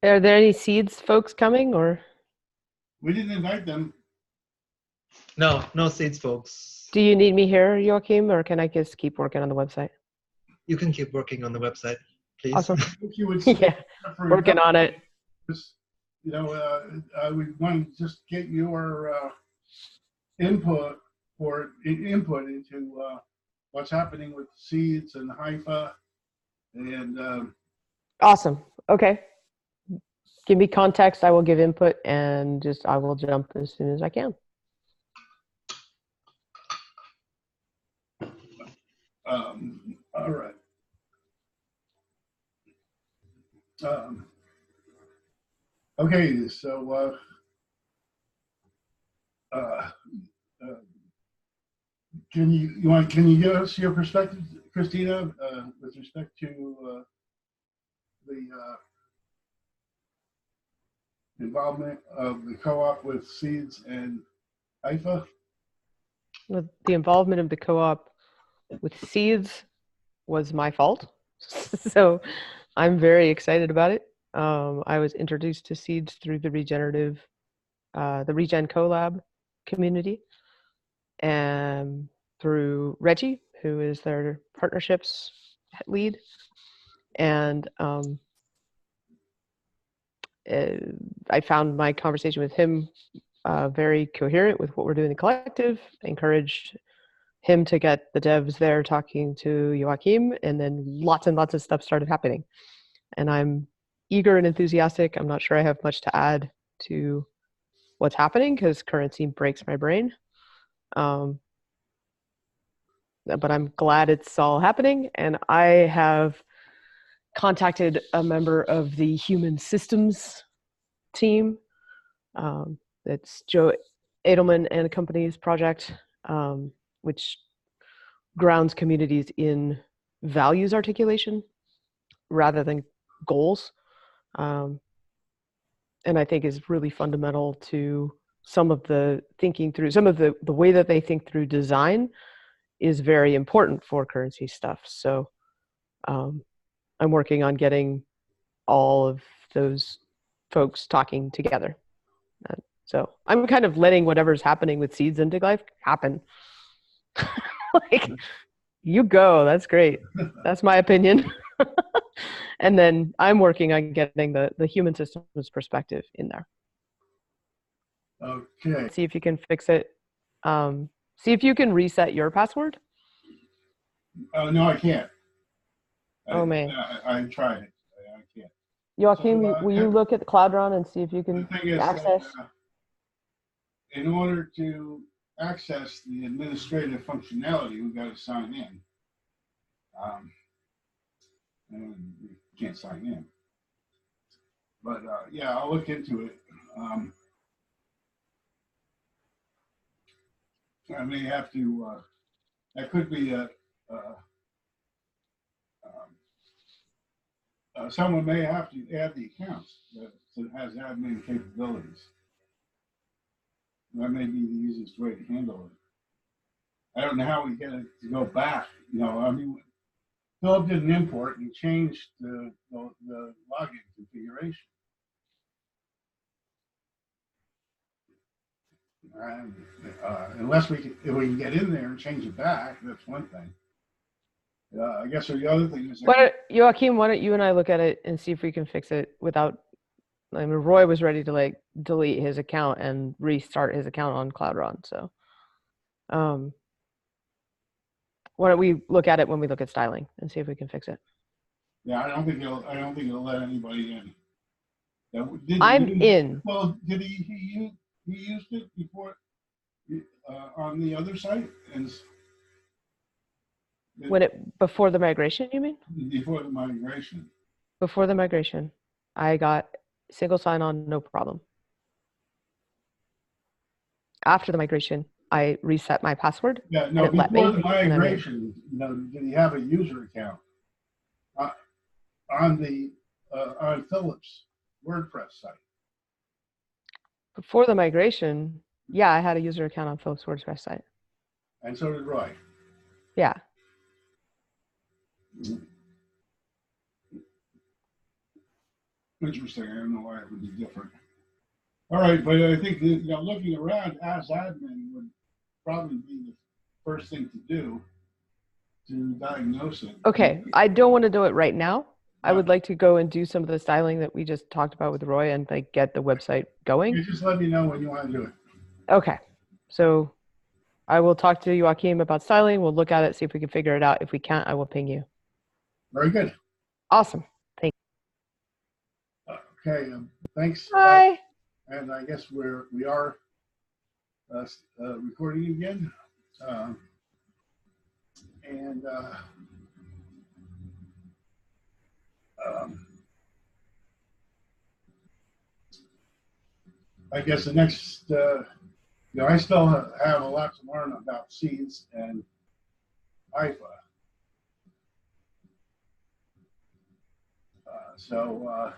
Are there any seeds folks coming, or We didn't invite them. No, no seeds, folks. do you need me here, Joachim, or can I just keep working on the website? You can keep working on the website, please. Awesome. If you would Yeah, working on it. You know, we want to just get your input into what's happening with seeds and Hypha, and Awesome. Okay. Give me context. I will give input, and I will jump as soon as I can. All right. Okay, so can you give us your perspective, Christina, with respect to the involvement of the co-op with seeds and Hypha? With the involvement of the co-op with seeds was my fault. So I'm very excited about it. I was introduced to seeds through the Regen Collab community, and through Reggie, who is their partnerships lead. And I found my conversation with him very coherent with what we're doing in the collective. I encouraged him to get the devs there talking to Joachim, and then lots and lots of stuff started happening. And I'm eager and enthusiastic. I'm not sure I have much to add to what's happening because currency breaks my brain. But I'm glad it's all happening. And I have contacted a member of the human systems team. It's Joe Edelman and Company's project, which grounds communities in values articulation rather than goals. And I think is really fundamental to some of the thinking through, some of the way that they think through design is very important for currency stuff. So I'm working on getting all of those folks talking together. So I'm kind of letting whatever's happening with seeds and DigLife happen. Like, you go, that's great. That's my opinion. And then I'm working on getting the human systems perspective in there. Okay. See if you can fix it. See if you can reset your password. No, I can't. Oh, man. I tried it. I can't. Joachim, will you look at the Cloudron and see if you can access? In order to access the administrative functionality, we've got to sign in. And we can't sign in. But yeah, I'll look into it. I may have to, that could be someone may have to add the accounts that has admin capabilities. That may be the easiest way to handle it. I don't know how we get it to go back. You know, I mean, Philip did an import and changed the login configuration. And, unless if we can get in there and change it back, that's one thing. I guess the other thing is. Joachim, why don't you and I look at it and see if we can fix it without. I mean, Roy was ready to like delete his account and restart his account on Cloudron. So, why don't we look at it when we look at styling and see if we can fix it? Yeah, I don't think it'll let anybody in. I'm in. Well, did he used it before on the other site and. Before the migration, you mean? Before the migration. Before the migration, I got single sign-on, no problem. After the migration, I reset my password. Yeah, no, before the migration, did he have a user account on Philip's WordPress site? Before the migration, yeah, I had a user account on Philip's WordPress site. And so did Roy. Yeah. Interesting. I don't know why it would be different. All right, but I think that, looking around as admin would probably be the first thing to do to diagnose it. Okay, I don't want to do it right now. I would Yeah. like to go and do some of the styling that we just talked about with Roy and like get the website going. You just let me know when you want to do it. Okay, so I will talk to Joachim about styling. We'll look at it, see if we can figure it out. If we can't, I will ping you. Very good. Awesome. Thank Okay. Thanks. you. Bye. And I guess we are recording again. And I guess the next, I still have a lot to learn about seeds and Hypha. So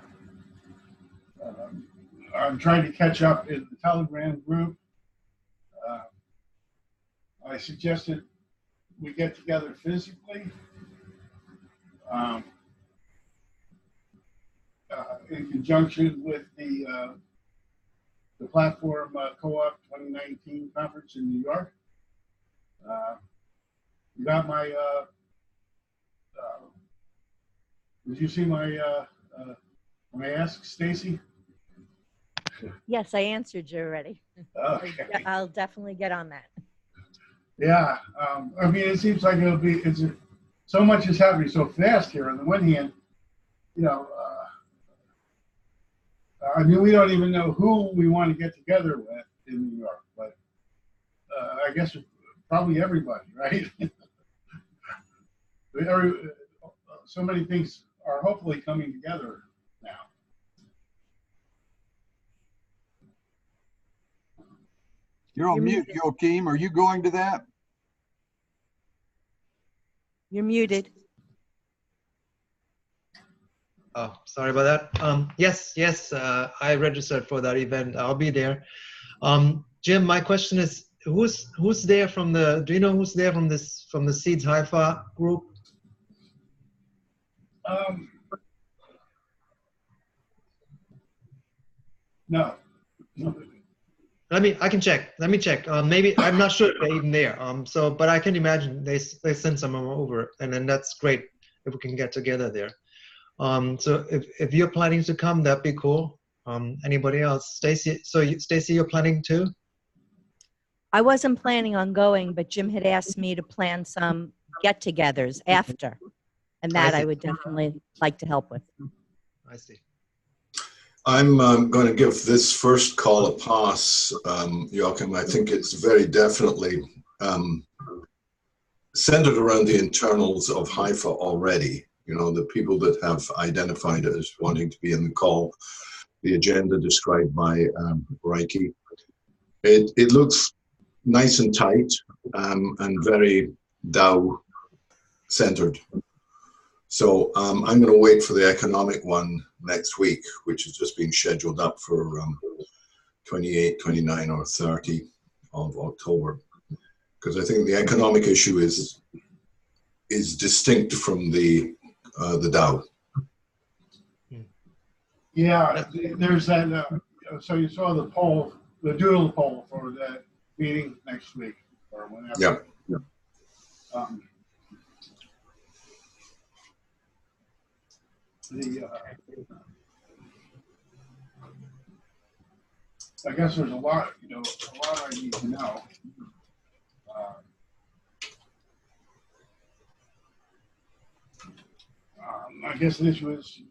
I'm trying to catch up in the Telegram group. I suggested we get together physically in conjunction with the Platform Co-op 2019 conference in New York. You got my, did you see my ask, Stacy? Yes, I answered you already. Okay. I'll definitely get on that. Yeah, I mean, it seems like so much is happening so fast here. On the one hand, I mean, we don't even know who we want to get together with in New York, but I guess probably everybody, right? So many things are hopefully coming together now. You're on mute, Joachim. Are you going to that? You're muted. Oh, sorry about that. Yes, I registered for that event. I'll be there. Jim, my question is, who's there from the? Do you know who's there from the Seeds Hypha group? No. I can check. Let me check. Maybe I'm not sure if they're even there. But I can imagine they send someone over, and then that's great if we can get together there. So if you're planning to come, that'd be cool. Anybody else? Stacy, Stacy, you're planning too? I wasn't planning on going, but Jim had asked me to plan some get-togethers after, and that I would definitely like to help with. I see. I'm going to give this first call a pass, Joachim. I think it's very definitely centered around the internals of Hypha already. The people that have identified it as wanting to be in the call, the agenda described by Reiki. It looks nice and tight and very DAO centered. So I'm going to wait for the economic one next week, which is just being scheduled up for 28, 29, or 30 of October, because I think the economic issue is distinct from the DAO. Yeah, there's that. So you saw the poll, the doodle poll for that meeting next week or whenever. Yeah. I guess there's a lot I need to know. I guess this was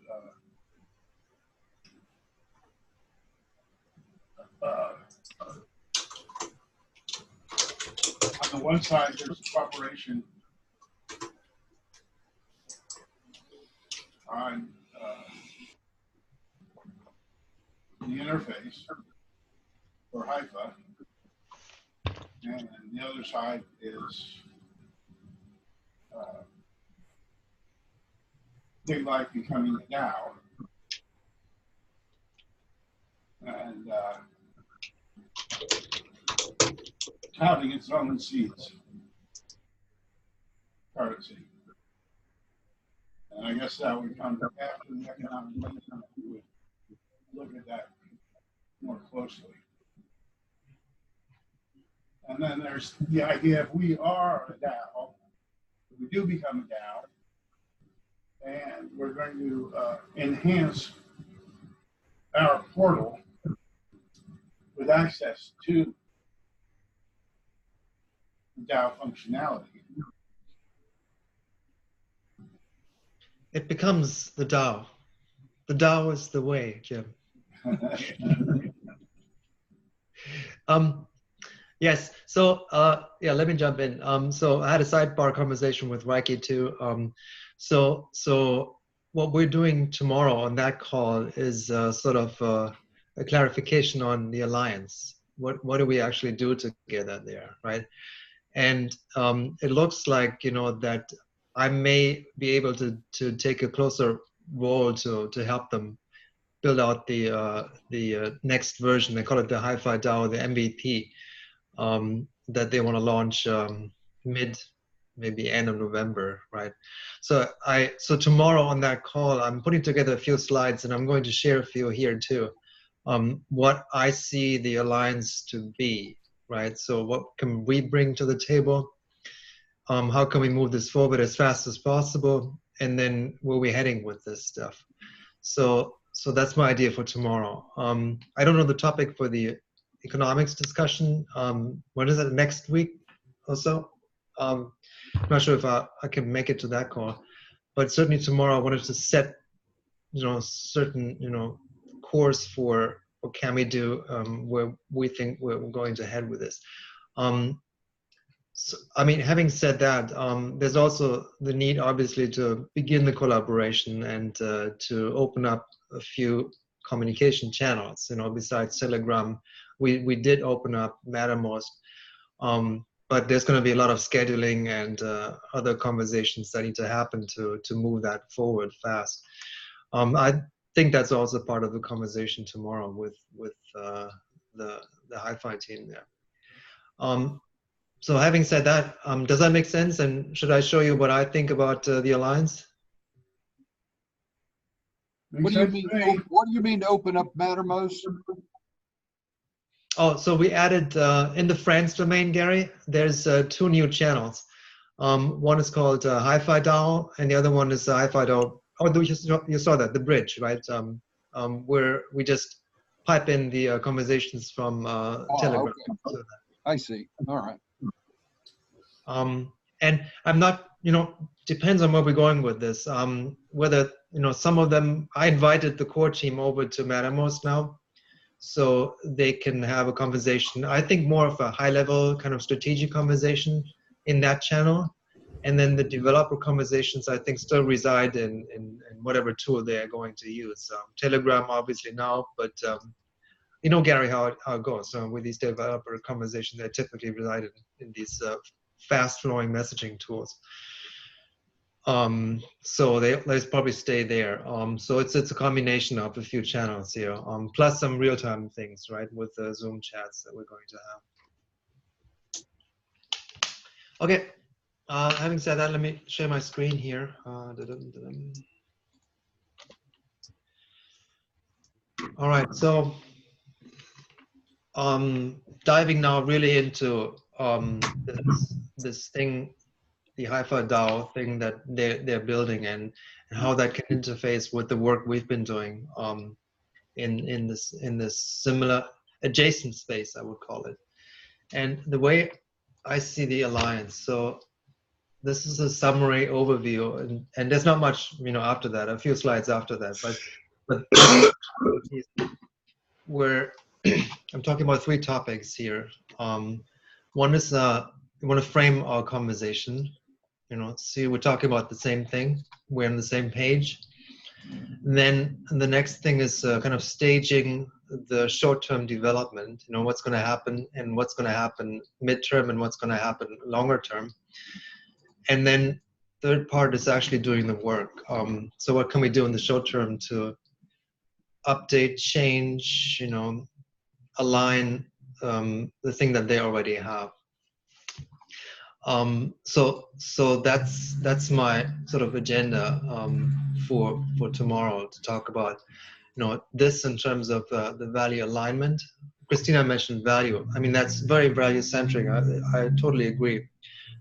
on the one side, there's a corporation on the interface for Hypha, and the other side is DigLife becoming a DAO, and having its own seeds currency. And I guess that would come after the economic at that more closely. And then there's the idea if we are a DAO, if we do become a DAO, and we're going to enhance our portal with access to DAO functionality. It becomes the DAO. The DAO is the way, Jim. Yes. So yeah, let me jump in. So I had a sidebar conversation with Reiki too. So what we're doing tomorrow on that call is sort of a clarification on the alliance. What do we actually do together there, right? And it looks like, you know, that I may be able to take a closer role to help them build out the next version. They call it the Hypha DAO, the MVP, that they want to launch maybe end of November, right? So tomorrow on that call, I'm putting together a few slides, and I'm going to share a few here too. What I see the alliance to be, right? So what can we bring to the table? How can we move this forward as fast as possible? And then where we're heading with this stuff. So that's my idea for tomorrow. I don't know the topic for the economics discussion. When is it, next week or so? I'm not sure if I can make it to that call, but certainly tomorrow I wanted to set, you know, certain, you know, course for what can we do, where we think we're going to head with this. So, I mean, having said that, there's also the need, obviously, to begin the collaboration and to open up a few communication channels. You know, besides Telegram, we did open up Mattermost, but there's going to be a lot of scheduling and other conversations that need to happen to move that forward fast. I think that's also part of the conversation tomorrow with the Hypha team there. So having said that, does that make sense? And should I show you what I think about the alliance? What do you mean? What do you mean to open up Mattermost? Oh, so we added in the friends domain, Gary. There's 2 new channels. One is called Hypha DAO, and the other one is Hypha DAO. Oh, you saw that, the bridge, right? Where we just pipe in the conversations from Telegram. Okay. So I see. All right. And I'm not, you know, depends on where we're going with this. Whether, you know, some of them, I invited the core team over to Mattermost now, so they can have a conversation. I think more of a high level kind of strategic conversation in that channel. And then the developer conversations, I think, still reside in whatever tool they are going to use. Telegram, obviously now, but you know, Gary, how it goes. With these developer conversations, they typically reside in these fast-flowing messaging tools. So they probably stay there. So it's a combination of a few channels here, plus some real-time things, right, with the Zoom chats that we're going to have. Okay. Having said that, let me share my screen here. All right. So diving now really into this thing, the Hypha DAO thing that they're building, and how that can interface with the work we've been doing in this similar adjacent space, I would call it. And the way I see the alliance, so this is a summary overview, and there's not much, you know, after that, a few slides after that, but where I'm talking about 3 topics here. One is we want to frame our conversation. You know, see, we're talking about the same thing. We're on the same page. And then the next thing is kind of staging the short-term development. You know, what's going to happen and what's going to happen midterm and what's going to happen longer term. And then third part is actually doing the work. So what can we do in the short term to update, change, you know, align the thing that they already have. So that's my sort of agenda for tomorrow, to talk about, this in terms of the value alignment. Christina mentioned value. I mean, that's very value centric. I totally agree.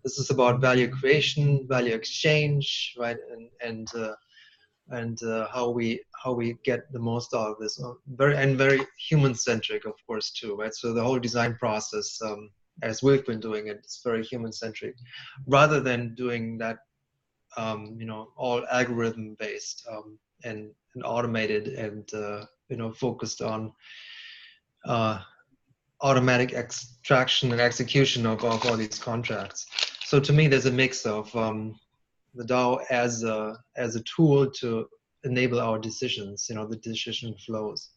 This is about value creation, value exchange, right? And how we get the most out of this. Very human centric, of course, too, right? So the whole design process, as we've been doing it, it's very human centric, rather than doing that, all algorithm based and automated and focused on automatic extraction and execution of all these contracts. So to me, there's a mix of the DAO as a tool to enable our decisions, the decision flows.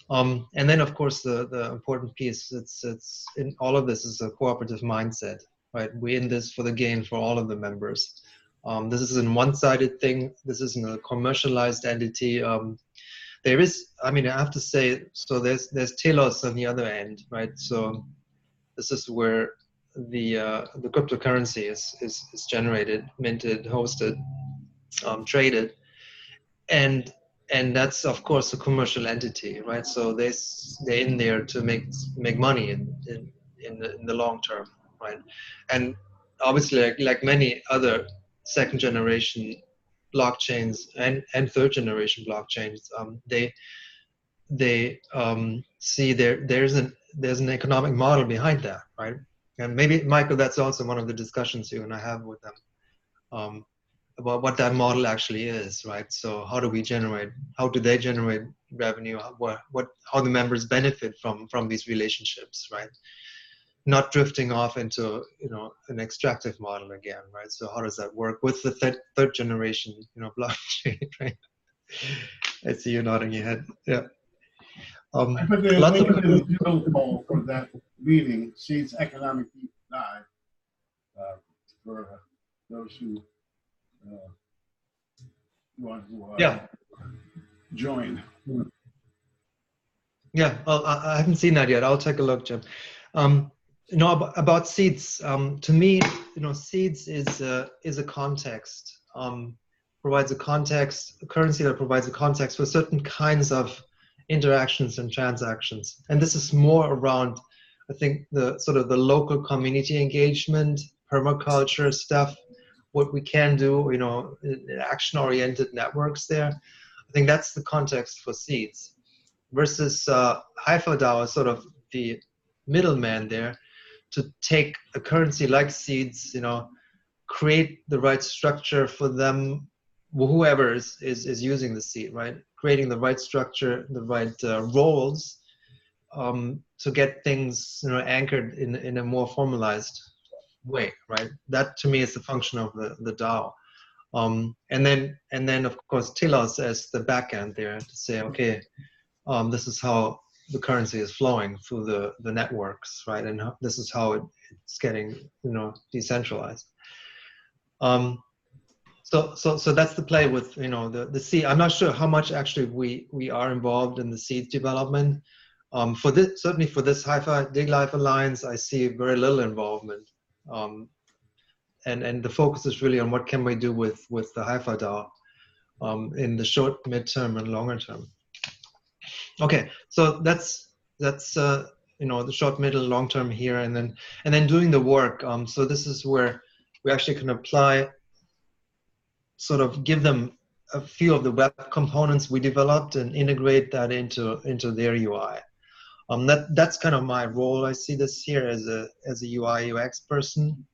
And then, of course, the important piece, it's in all of this is a cooperative mindset, right? We're in this for the gain for all of the members. This isn't a one-sided thing. This isn't a commercialized entity. There is, I mean, I have to say, so there's telos on the other end, right? So this is where the cryptocurrency is generated, minted, hosted, traded, and that's of course a commercial entity, right? So they're in there to make money in the long term, right? And obviously, like many other second generation blockchains and third generation blockchains, they see there's an economic model behind that, right? And maybe, Michael, that's also one of the discussions you and I have with them about what that model actually is, right? So how do they generate revenue? How the members benefit from these relationships, right? Not drifting off into an extractive model again, right? So how does that work with the third generation blockchain, right? I see you nodding your head. Yeah. I put the link in the protocol for that meeting, Seeds Economic Deep Dive, for those who want to join. Yeah, well, I haven't seen that yet. I'll take a look, Jim. About Seeds, to me, Seeds is a context, provides a context, a currency that provides a context for certain kinds of interactions and transactions. And this is more around, I think, the sort of the local community engagement, permaculture stuff, what we can do, action-oriented networks there. I think that's the context for Seeds. Versus Hypha DAO is sort of the middleman there to take a currency like Seeds, create the right structure for them, whoever is using the seed, right? Creating the right structure, the right roles to get things anchored in a more formalized way, right? That to me is the function of the DAO. And then of course telos as the back end there to say, okay, this is how the currency is flowing through the networks, right? And this is how it's getting decentralized. So that's the play with the seed. I'm not sure how much actually we are involved in the seed development. For this, certainly for this Hypha DigLife Alliance, I see very little involvement. And the focus is really on what can we do with the Hypha DAO in the short, midterm, and longer term. Okay, so that's the short, middle, long term here, and then doing the work. So this is where we actually can apply, sort of give them a few of the web components we developed and integrate that into their UI. That's kind of my role. I see this here as a UI UX person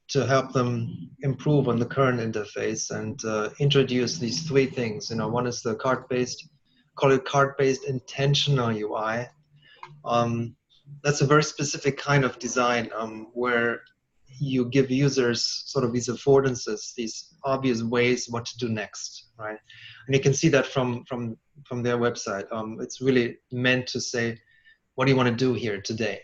to help them improve on the current interface and introduce these three things. One is the card-based, call it card-based intentional UI. That's a very specific kind of design where you give users sort of these affordances, these obvious ways what to do next, right? And you can see that from their website. It's really meant to say, what do you want to do here today?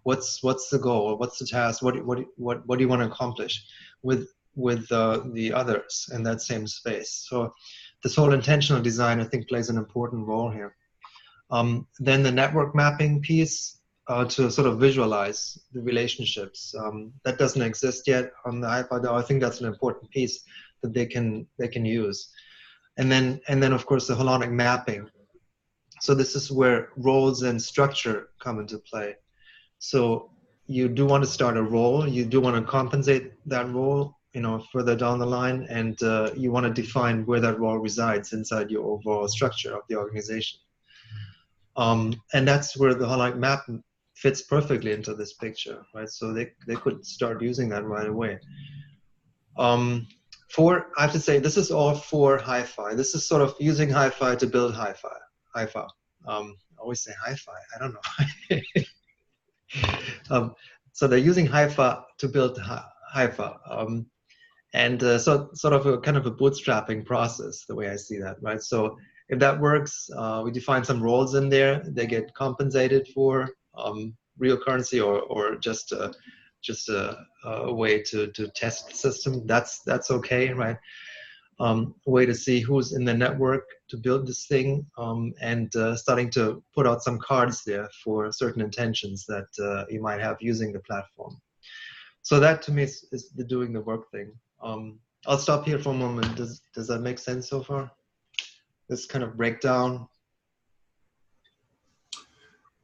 What's the goal? What's the task? What do you want to accomplish with the others in that same space? So this whole intentional design, I think, plays an important role here. Then the network mapping piece to sort of visualize the relationships that doesn't exist yet on the Hypha DAO. I think that's an important piece that they can use. And then of course the holonic mapping So this is where roles and structure come into play. So you do want to start a role, you do want to compensate that role, you know, further down the line, and you want to define where that role resides inside your overall structure of the organization. And that's where the Hololight map fits perfectly into this picture, right? So they could start using that right away. I have to say, this is all for Hypha. This is sort of using Hypha to build Hypha. I always say Hypha, I don't know. So they're using Hypha to build Hypha. So sort of a kind of a bootstrapping process, the way I see that, right? So if that works, we define some roles in there. They get compensated for real currency or just a way to test the system. That's okay, right? A way to see who's in the network to build this thing, and starting to put out some cards there for certain intentions that you might have using the platform. So that to me is the doing the work thing. I'll stop here for a moment. Does that make sense so far? This kind of breakdown.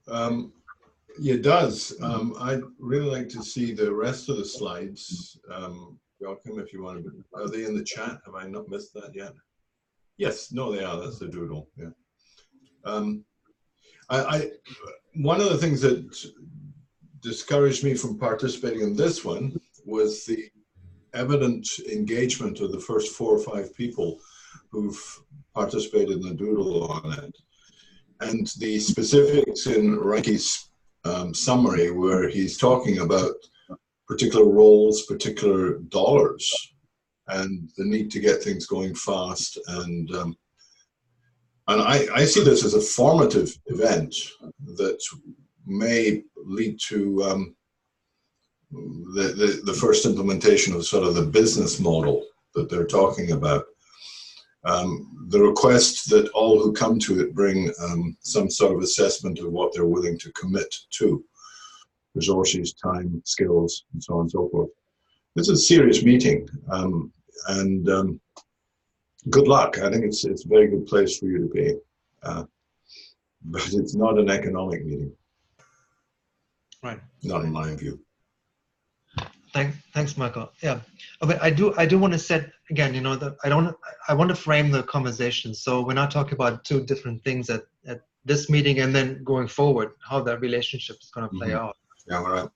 It does. I'd really like to see the rest of the slides. Welcome if you want to. Are they in the chat? Have I not missed that yet? Yes, no, they are. That's the doodle. Yeah. One of the things that discouraged me from participating in this one was the evident engagement of the first 4 or 5 people who've participated in the doodle on it. And the specifics in Reiki's summary, where he's talking about particular roles, particular dollars, and the need to get things going fast. And I see this as a formative event that may lead to the first implementation of sort of the business model that they're talking about. The request that all who come to it bring some sort of assessment of what they're willing to commit to, resources, time, skills, and so on and so forth. This is a serious meeting, and good luck. I think it's a very good place for you to be, but it's not an economic meeting. Right. Not in my view. Thanks, Michael. Yeah, but I do want to set again. You know, that I want to frame the conversation. So we're not talking about 2 different things at this meeting and then going forward, how that relationship is going to play out. Yeah, all right.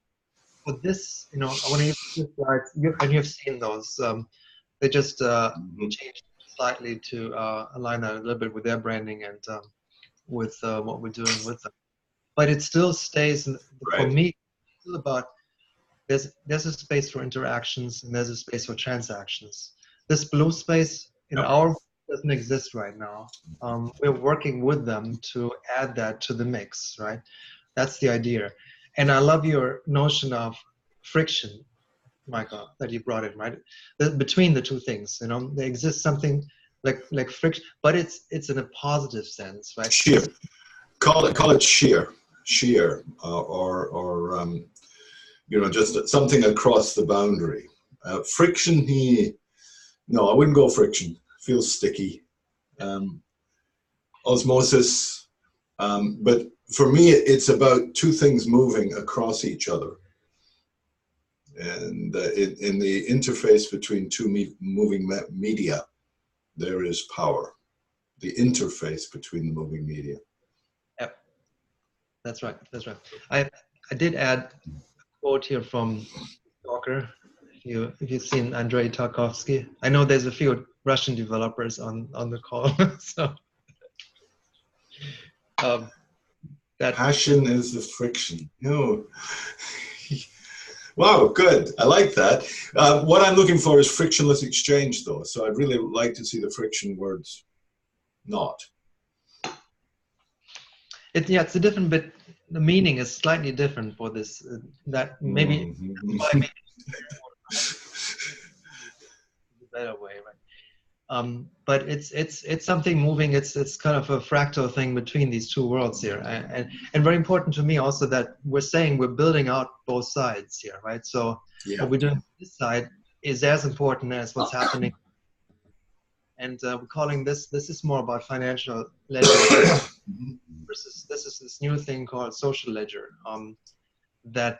But this, you know, I want to use this slide, and you've seen those. They just changed slightly to align that a little bit with their branding and with what we're doing with them. But it still stays, for me, it's still about there's a space for interactions and there's a space for transactions. This blue space in our doesn't exist right now. We're working with them to add that to the mix, right? That's the idea. And I love your notion of friction, Michael, that you brought in, right? Between the 2 things, you know, there exists something like friction, but it's in a positive sense, right? Sheer. Call it sheer, or you know, just something across the boundary. Friction, no, I wouldn't go friction. Feels sticky. Osmosis, but for me, it's about 2 things moving across each other. And in the interface between 2 moving media, there is power. The interface between the moving media. Yep, that's right. That's right. I did add a quote here from Docker. If you've seen Andrei Tarkovsky, I know there's a few Russian developers on the call, so. That passion is the friction. No. Wow, good. I like that. What I'm looking for is frictionless exchange, though. So I'd really like to see the friction words not. It's a different bit. The meaning is slightly different for this. That maybe that's why a better way, right? But it's something moving. It's kind of a fractal thing between these 2 worlds here, and very important to me also that we're saying we're building out both sides here, right? So what we're doing on this side is as important as what's happening, and we're calling this is more about financial ledger versus this new thing called social ledger that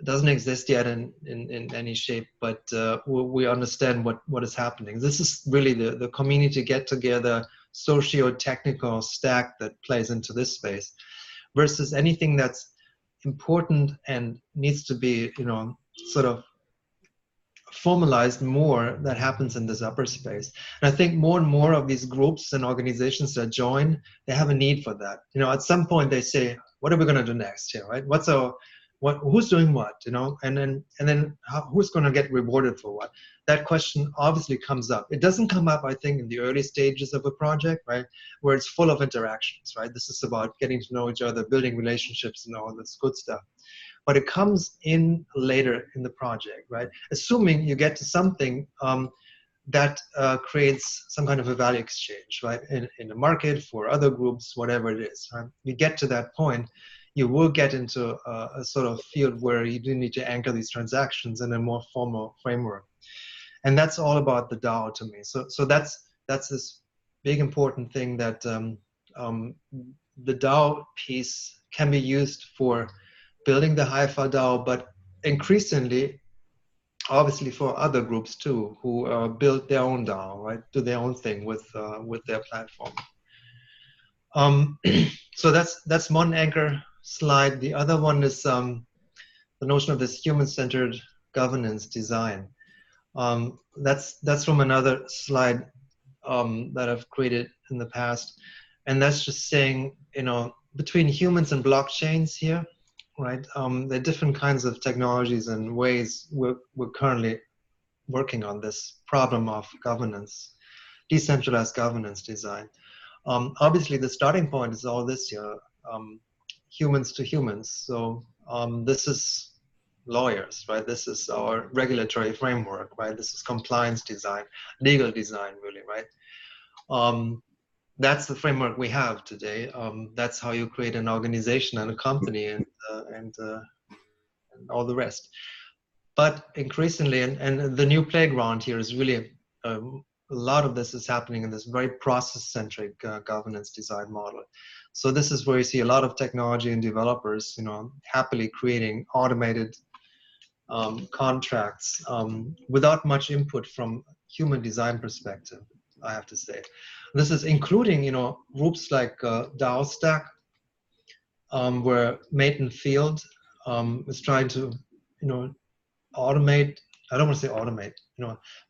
doesn't exist yet in any shape, but we understand what is happening. This is really the community get-together socio-technical stack that plays into this space, versus anything that's important and needs to be, sort of formalized more, that happens in this upper space. And I think more and more of these groups and organizations that join, they have a need for that. At some point they say, what are we going to do next here, right? Who's doing what, and then who's going to get rewarded for what? That question obviously comes up. It doesn't come up, I think, in the early stages of a project, right, where it's full of interactions, right? This is about getting to know each other, building relationships, and all this good stuff. But it comes in later in the project, right? Assuming you get to something that creates some kind of a value exchange, right? In the market, for other groups, whatever it is, right? You get to that point, you will get into a sort of field where you do need to anchor these transactions in a more formal framework. And that's all about the DAO to me. So that's this big important thing that the DAO piece can be used for building the Hypha DAO, but increasingly, obviously, for other groups too, who build their own DAO, right? Do their own thing with their platform. So that's one anchor slide. The other one is the notion of this human-centered governance design. That's from another slide that I've created in the past, and that's just saying, between humans and blockchains here, right? There are different kinds of technologies and ways we're currently working on this problem of governance, decentralized governance design. Obviously, the starting point is all this here, humans to humans. So this is lawyers, right? This is our regulatory framework, right? This is compliance design, legal design, really, right? That's the framework we have today. That's how you create an organization and a company and all the rest. But increasingly, and the new playground here is really, a lot of this is happening in this very process-centric governance design model. So this is where you see a lot of technology and developers, happily creating automated contracts without much input from human design perspective, I have to say. This is including, groups like DAO Stack, where Maiten Field is trying to, automate, I don't want to say automate,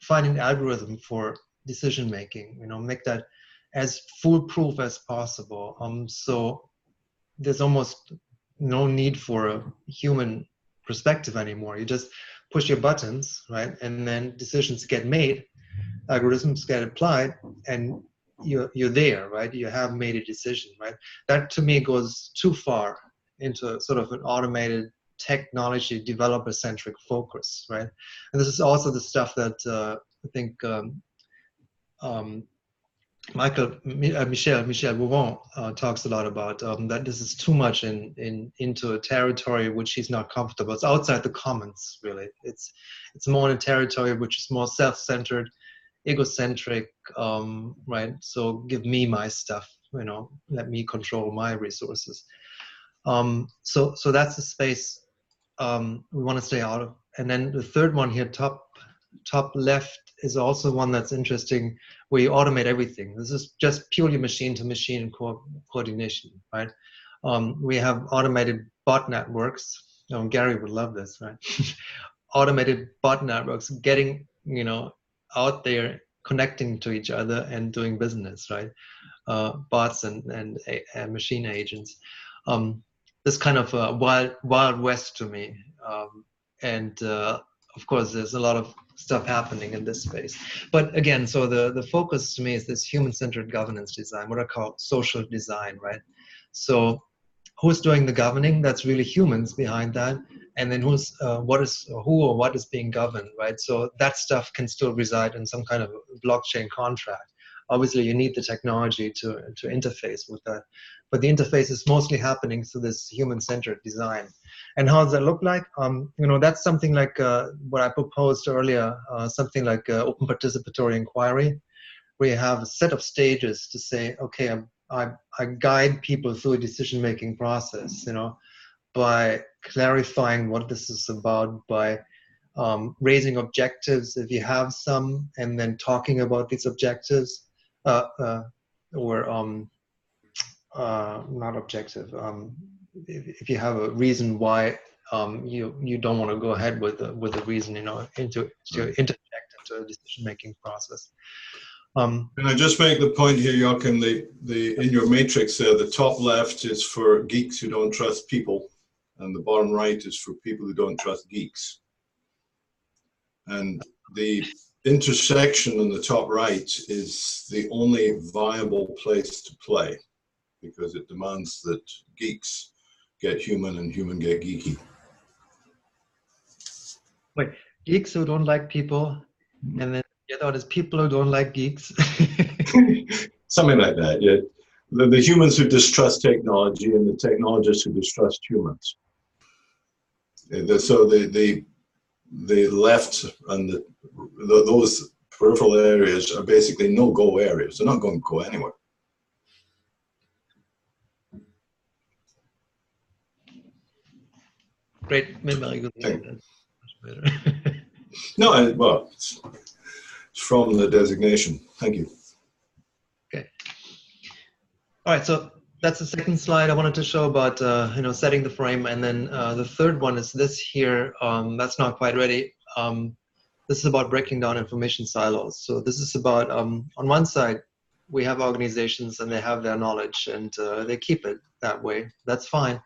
find an algorithm for decision making, make that as foolproof as possible. So there's almost no need for a human perspective anymore. You just push your buttons, right? And then decisions get made, algorithms get applied, and you're there, right? You have made a decision, right? That to me goes too far into sort of an automated technology developer-centric focus, right? And this is also the stuff that I think Michel Bouvon talks a lot about, that this is too much into a territory which he's not comfortable. It's outside the commons, really. It's more in a territory which is more self-centered, egocentric, right? So give me my stuff, let me control my resources. So that's the space we want to stay out of. And then the third one here, top left, is also one that's interesting, where you automate everything. This is just purely machine-to-machine coordination, right? We have automated bot networks. Gary would love this, right? Automated bot networks getting, out there, connecting to each other and doing business, right? Bots and machine agents. This kind of wild west to me. Of course, there's a lot of stuff happening in this space. But again, so the focus to me is this human-centered governance design, what I call social design, right? So who's doing the governing? That's really humans behind that. And then who or what is being governed, right? So that stuff can still reside in some kind of blockchain contract. Obviously, you need the technology to interface with that. But the interface is mostly happening through this human-centered design. And how does that look like? That's something like what I proposed earlier, something like open participatory inquiry, where you have a set of stages to say, okay, I guide people through a decision-making process, by clarifying what this is about, by raising objectives if you have some, and then talking about these objectives, or not objective. If you have a reason why you don't want to go ahead with the reason, to interject into a decision-making process. Can I just make the point here, Joachim, the in your matrix there, the top left is for geeks who don't trust people, and the bottom right is for people who don't trust geeks. And the intersection in the top right is the only viable place to play, because it demands that geeks get human and human get geeky. Wait, geeks who don't like people, and then the other is people who don't like geeks. Something like that, yeah. The humans who distrust technology and the technologists who distrust humans. So the left and those peripheral areas are basically no-go areas. They're not going to go anywhere. Great, maybe I could say that much better. No, well, it's from the designation. Thank you. Okay. All right, so that's the second slide I wanted to show about, setting the frame. And then the third one is this here. That's not quite ready. This is about breaking down information silos. So this is about, on one side, we have organizations and they have their knowledge and they keep it that way. That's fine.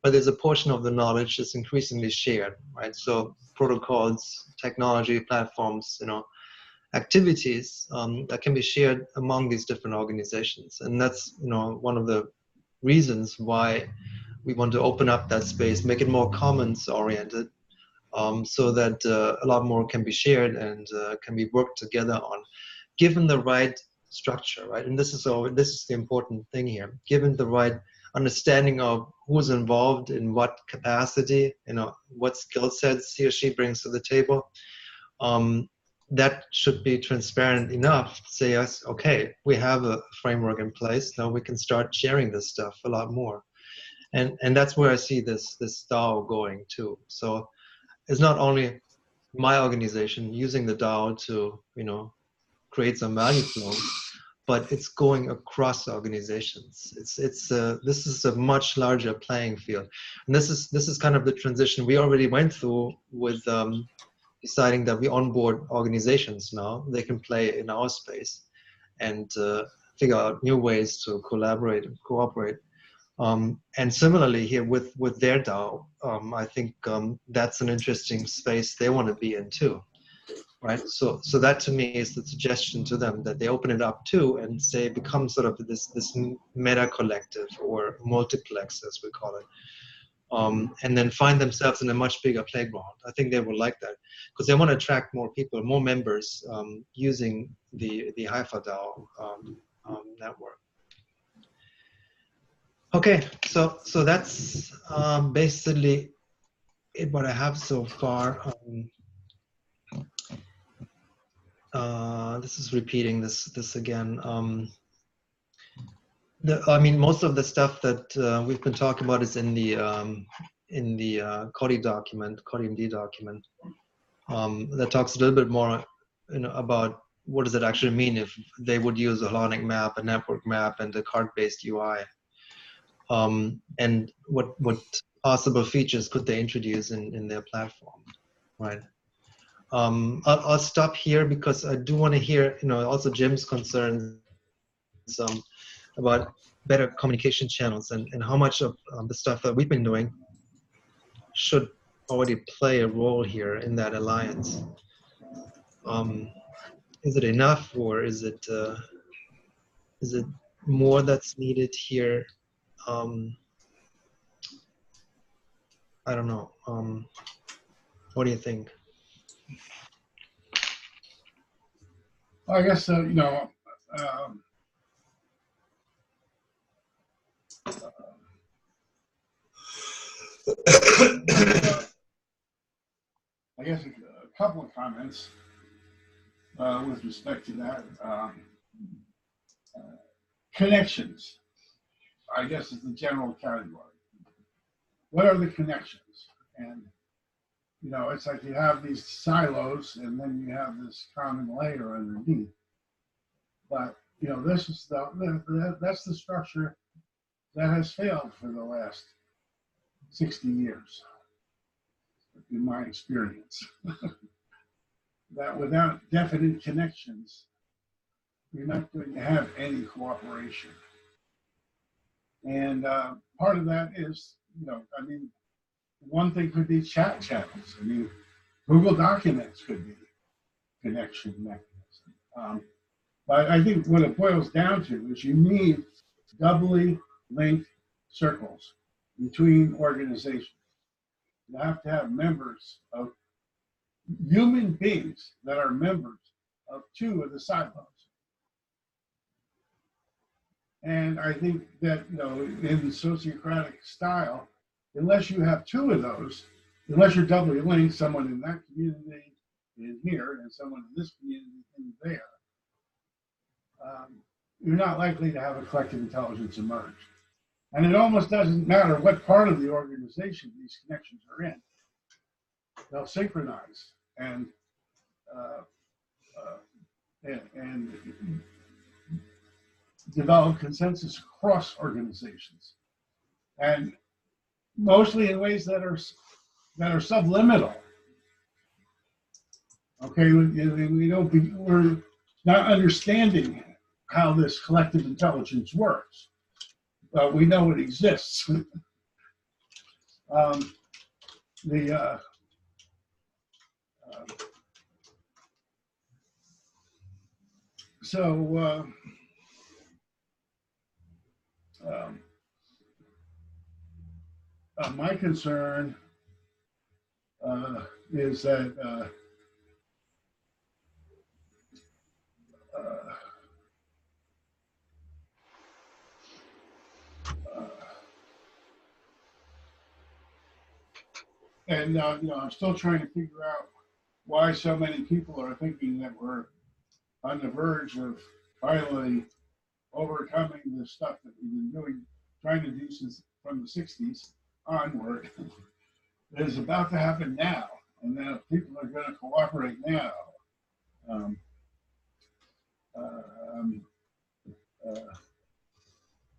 But there's a portion of the knowledge that's increasingly shared, right? So protocols, technology, platforms, activities that can be shared among these different organizations. And that's, one of the reasons why we want to open up that space, make it more commons oriented, so that a lot more can be shared and can be worked together on, given the right structure, right? And this is the important thing here, given the right understanding of who's involved in what capacity, what skill sets he or she brings to the table. That should be transparent enough to say, yes, okay, we have a framework in place. Now we can start sharing this stuff a lot more. And that's where I see this DAO going too. So it's not only my organization using the DAO to, create some value flow, but it's going across organizations. This is a much larger playing field. And this is kind of the transition we already went through with deciding that we onboard organizations now. They can play in our space and figure out new ways to collaborate and cooperate. And similarly here with their DAO, I think that's an interesting space they want to be in too, right? So that to me is the suggestion to them, that they open it up too and say become sort of this meta collective or multiplex, as we call it. And then find themselves in a much bigger playground. I think they will like that because they want to attract more people, more members using the Hypha DAO network. Okay, so that's basically what I have so far. This is repeating this again. Most of the stuff that we've been talking about is in the CODI document, CODI-MD document, that talks a little bit more, about what does it actually mean if they would use a holonomic map, a network map, and a card-based UI, and what possible features could they introduce in their platform, right? I'll stop here because I do want to hear, also Jim's concerns about better communication channels and how much of the stuff that we've been doing should already play a role here in that alliance. Is it enough, or is it more that's needed here? I don't know. What do you think? I guess, I guess a couple of comments with respect to that. Connections. I guess is the general category. What are the connections? And, you know, it's like you have these silos and then you have this common layer underneath. But, you know, this is that's the structure that has failed for the last 60 years, in my experience. That without definite connections, you're not going to have any cooperation. And part of that is, you know, I mean, one thing could be chat channels. I mean, Google Documents could be connection mechanism. But I think what it boils down to is you need doubly linked circles between organizations. You have to have members of human beings that are members of two of the silos. And I think that, you know, in sociocratic style, unless you have two of those, unless you're doubly linked, someone in that community in here and someone in this community in there, you're not likely to have a collective intelligence emerge. And it almost doesn't matter what part of the organization these connections are in. They'll synchronize and develop consensus across organizations, and mostly in ways that are subliminal. Okay, we're not understanding how this collective intelligence works, but we know it exists. My concern is that and you know, I'm still trying to figure out why so many people are thinking that we're on the verge of finally overcoming the stuff that we've been doing, trying to do since from the 60s onward. It is about to happen now, and then if people are going to cooperate now,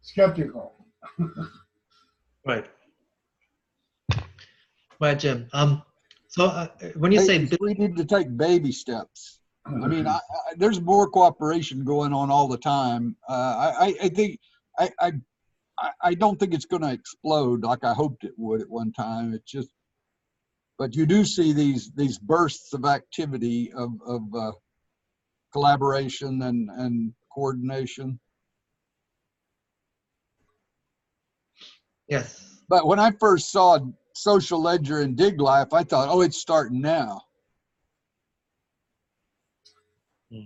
skeptical. Right. Right, Jim. So when you say we need to take baby steps. I mean, there's more cooperation going on all the time. I think I don't think it's going to explode like I hoped it would at one time. It's just, but you do see these bursts of activity of collaboration and coordination. yes. But when I first saw Social Ledger and DigLife, I thought, oh, it's starting now. Yeah,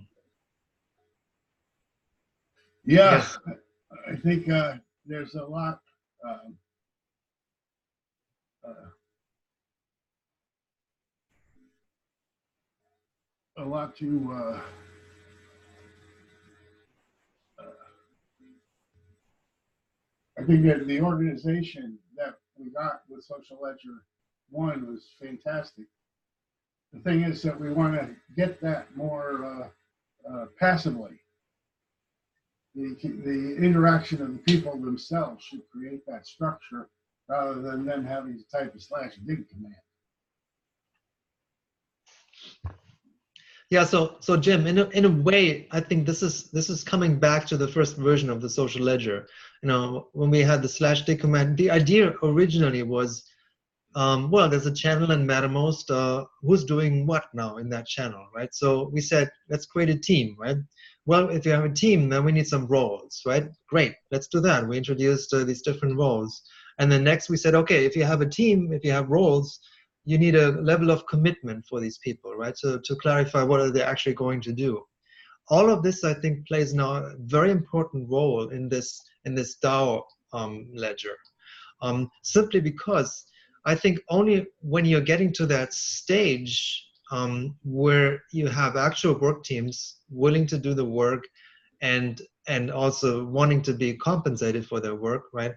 Yes. I think there's a lot. A lot to I think that the organization that we got with Social Ledger 1 was fantastic. The thing is that we want to get that more passively. The interaction of the people themselves should create that structure rather than them having to type a /dig command. Yeah, so Jim, in a way, I think this is coming back to the first version of the social ledger. You know, when we had the /dig command, the idea originally was, well, there's a channel in Mattermost. Who's doing what now in that channel, right? So we said, let's create a team, right? Well, if you have a team, then we need some roles, right? Great, let's do that. We introduced these different roles. And then next we said, okay, if you have a team, if you have roles, you need a level of commitment for these people, right? So to clarify what are they actually going to do. All of this, I think, plays now a very important role in this DAO ledger, simply because I think only when you're getting to that stage where you have actual work teams willing to do the work and and also wanting to be compensated for their work, right?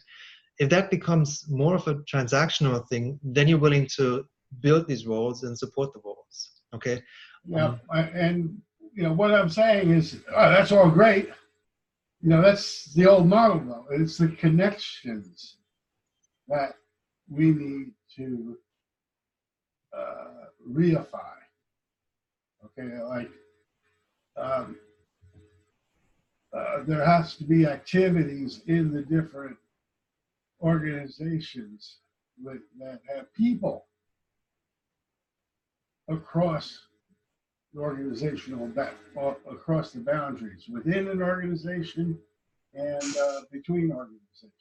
If that becomes more of a transactional thing, then you're willing to build these roles and support the roles. Okay. Yeah, and what I'm saying is, that's all great. That's the old model, though. It's the connections that we need to reify. Okay, like there has to be activities in the different organizations that have people across the organizational across the boundaries within an organization and between organizations.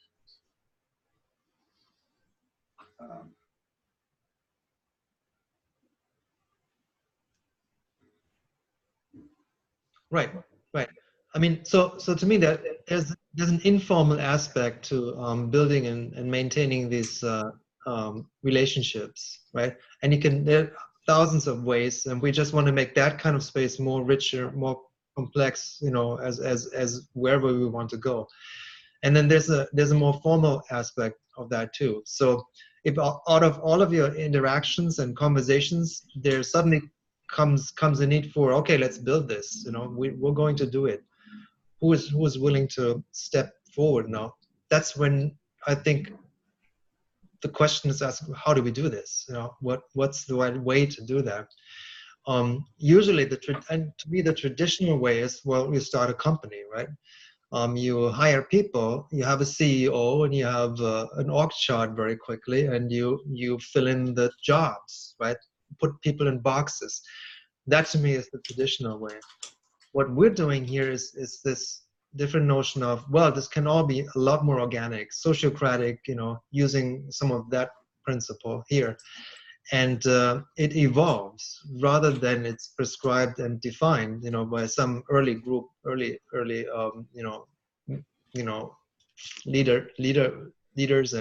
Right, right. I mean, so to me, that there's an informal aspect to building and maintaining these relationships, right? And there are thousands of ways, and we just want to make that kind of space more richer, more complex, as wherever we want to go. And then there's a more formal aspect of that too. So if out of all of your interactions and conversations, there suddenly comes a need for, okay, let's build this. We're going to do it. Who is willing to step forward now? That's when I think the question is asked: how do we do this? What's the right way to do that? Usually, and to me, the traditional way is, well, you start a company, right? You hire people, you have a CEO, and you have an org chart very quickly, and you fill in the jobs, right? Put people in boxes. That to me is the traditional way. What we're doing here is this different notion of, well, this can all be a lot more organic, sociocratic, using some of that principle here. And it evolves rather than it's prescribed and defined, by some early group, early, leaders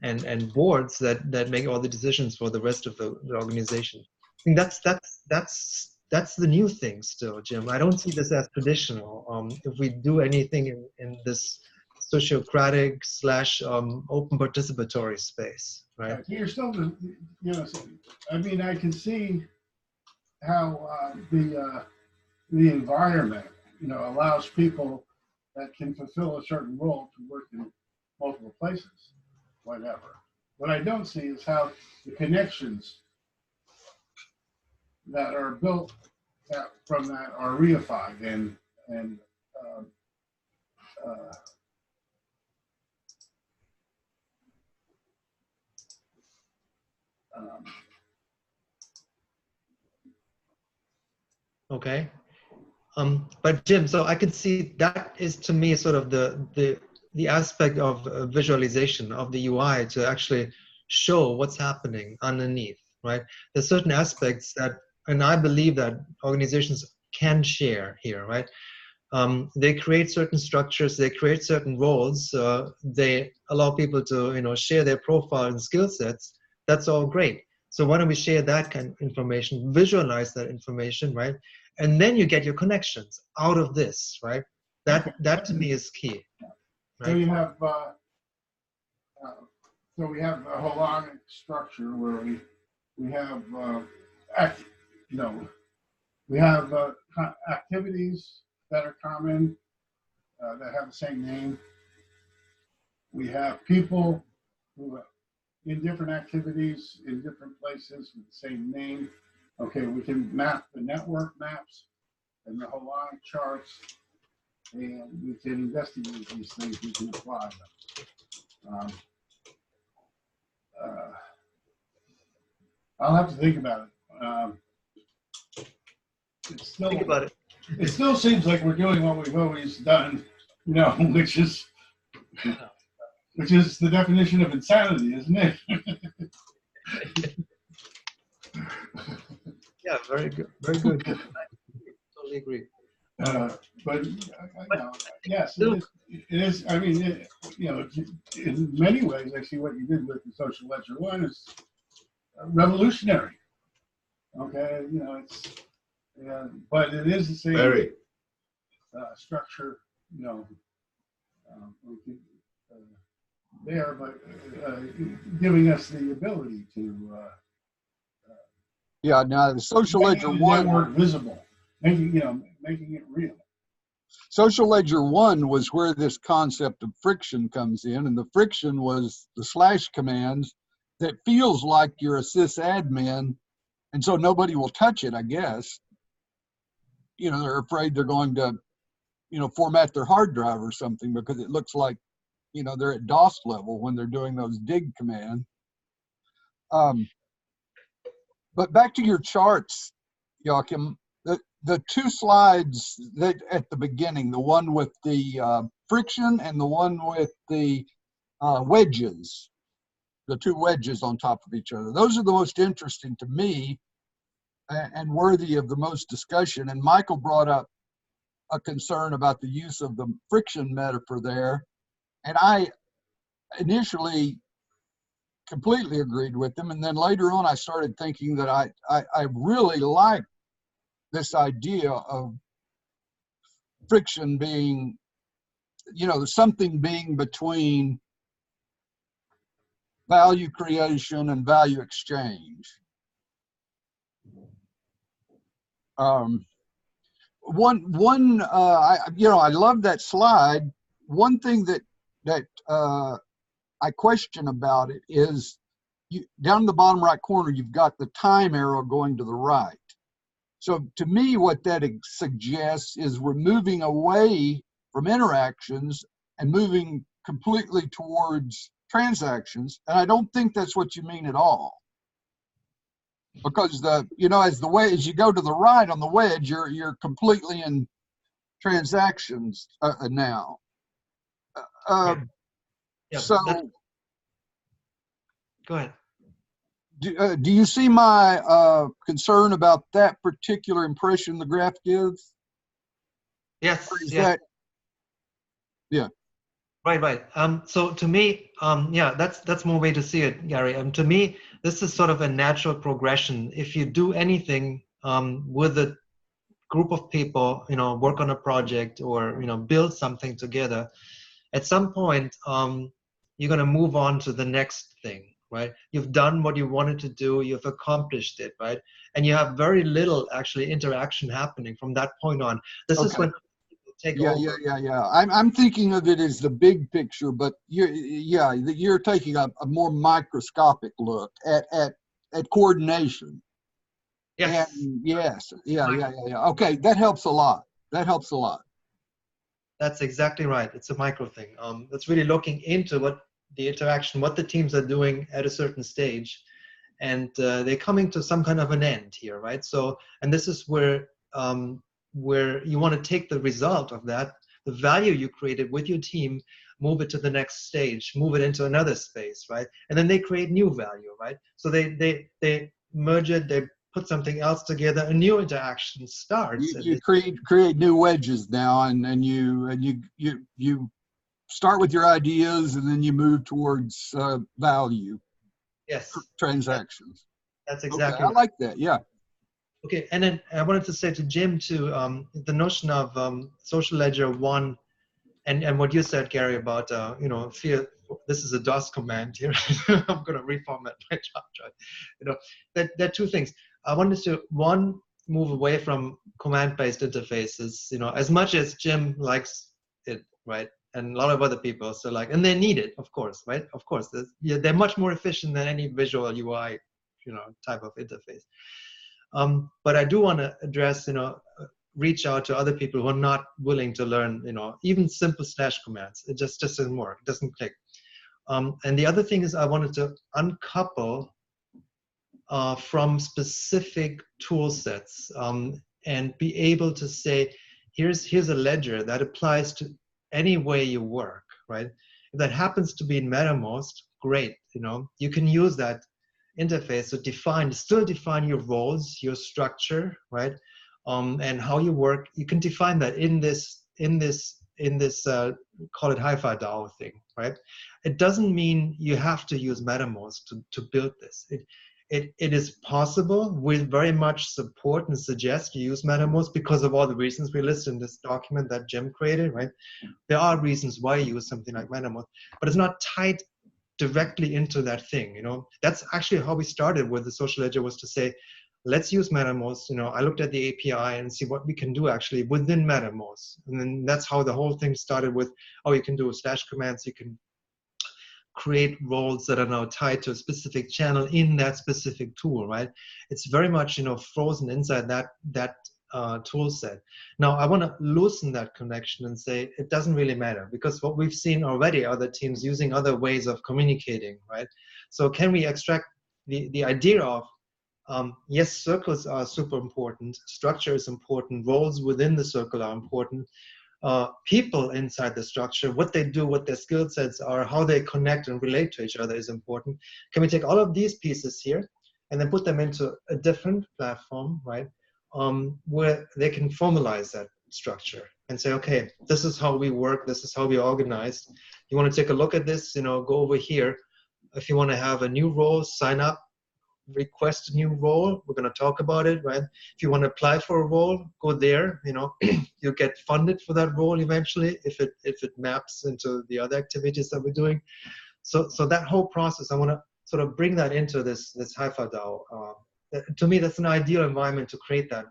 and boards that make all the decisions for the rest of the organization. I think that's the new thing still, Jim. I don't see this as traditional. If we do anything in this sociocratic / open participatory space, right? You're still, I mean, I can see how the environment, allows people that can fulfill a certain role to work in multiple places, whatever. What I don't see is how the connections that are built from that are reified and Okay. But Jim, so I can see that is to me sort of the aspect of visualization of the UI to actually show what's happening underneath, right? There's certain aspects that, and I believe that organizations can share here, right? They create certain structures, they create certain roles, they allow people to, share their profile and skill sets. That's all great. So why don't we share that kind of information, visualize that information, right? And then you get your connections out of this, right? That to me is key. Right? So you have, we have a holonic structure where we have, we have activities that are common, that have the same name. We have people who in different activities in different places with the same name. Okay, we can map the network maps and the holonic charts, and we can investigate these things, we can apply them. I'll have to think about it. It's still, think about it. It still seems like we're doing what we've always done, which is the definition of insanity, isn't it? Yeah, very good. Very good. Totally agree. But yes, it is. I mean, in many ways, I see what you did with the social ledger one is revolutionary. Okay, it's, but it is the same. Very. structure, we could, there, but giving us the ability to Yeah. Now the social making ledger the one, network visible, making it real. social ledger one was where this concept of friction comes in, and the friction was the slash commands that feels like you're a sysadmin, and so nobody will touch it, I guess. They're afraid they're going to, format their hard drive or something because it looks like, they're at DOS level when they're doing those dig commands. But back to your charts, Joachim, the two slides that at the beginning, the one with the friction and the one with the wedges, the two wedges on top of each other, those are the most interesting to me and worthy of the most discussion. And Michael brought up a concern about the use of the friction metaphor there. And I initially completely agreed with him. And then later on, I started thinking that I really like this idea of friction being, something being between value creation and value exchange. I love that slide. One thing that I question about it is down in the bottom right corner, you've got the time arrow going to the right. So to me, what that suggests is we're moving away from interactions and moving completely towards transactions. And I don't think that's what you mean at all. Because as you go to the right on the wedge, you're completely in transactions now. Yeah, So go ahead. Do you see my concern about that particular impression the graph gives? Yes. Or is yes. that, yeah. Right. So to me, yeah, that's one way to see it, Gary. To me, this is sort of a natural progression. If you do anything with a group of people, work on a project or build something together, at some point, you're going to move on to the next thing, right? You've done what you wanted to do, you've accomplished it, right? And you have very little actually interaction happening from that point on. This is when people take over. Yeah. I'm thinking of it as the big picture, but you're taking a more microscopic look at coordination. Yes. And yes. Yeah. Okay, that helps a lot. That's exactly right. It's a micro thing. It's really looking into what the interaction, what the teams are doing at a certain stage, and they're coming to some kind of an end here, right? So, and this is where you want to take the result of that, the value you created with your team, move it to the next stage, move it into another space, right? And then they create new value, right? So they merge it, they put something else together, a new interaction starts. You create new wedges now, and you start with your ideas, and then you move towards value. Yes. Transactions. That's exactly okay, I like that. Yeah. Okay, and then I wanted to say to Jim too, the notion of social ledger one, and what you said, Gary, about fear. This is a DOS command here. I'm going to reformat my chart. There are two things. I wanted to move away from command-based interfaces. As much as Jim likes it, right, and a lot of other people so like, and they need it, of course, right? Of course, they're much more efficient than any visual UI, type of interface. But I do want to address, reach out to other people who are not willing to learn, even simple slash commands. It just doesn't work. It doesn't click. And the other thing is I wanted to uncouple from specific tool sets and be able to say, here's a ledger that applies to any way you work, right? If that happens to be in Mattermost, great. You can use that interface to still define your roles, your structure, right? And how you work. You can define that in this call it Hypha DAO thing, right? It doesn't mean you have to use Mattermost to build this. it is possible. We very much support and suggest you use MetaMost because of all the reasons we list in this document that Jim created, right? There are reasons why you use something like MetaMost, but it's not tied directly into that thing, you know. That's actually how we started with the social ledger, was to say, let's use MetaMost. You know, I looked at the API and see what we can do actually within MetaMost. And then that's how the whole thing started with, oh, you can do slash commands, you can create roles that are now tied to a specific channel in that specific tool, right? It's very much, you know, frozen inside that tool set. Now, I want to loosen that connection and say it doesn't really matter, because what we've seen already, other teams using other ways of communicating, right? So can we extract the idea of, yes, circles are super important, structure is important, roles within the circle are important, people inside the structure, what they do, what their skill sets are, how they connect and relate to each other is important. Can we take all of these pieces here and then put them into a different platform, right? Where they can formalize that structure and say, okay, this is how we work, this is how we organize. You want to take a look at this, you know, go over here. If you want to have a new role, sign up, request a new role, we're going to talk about it, right? If you want to apply for a role, go there, you know, you get funded for that role eventually if it maps into the other activities that we're doing. So that whole process, I want to sort of bring that into this Hypha DAO. To me, that's an ideal environment to create that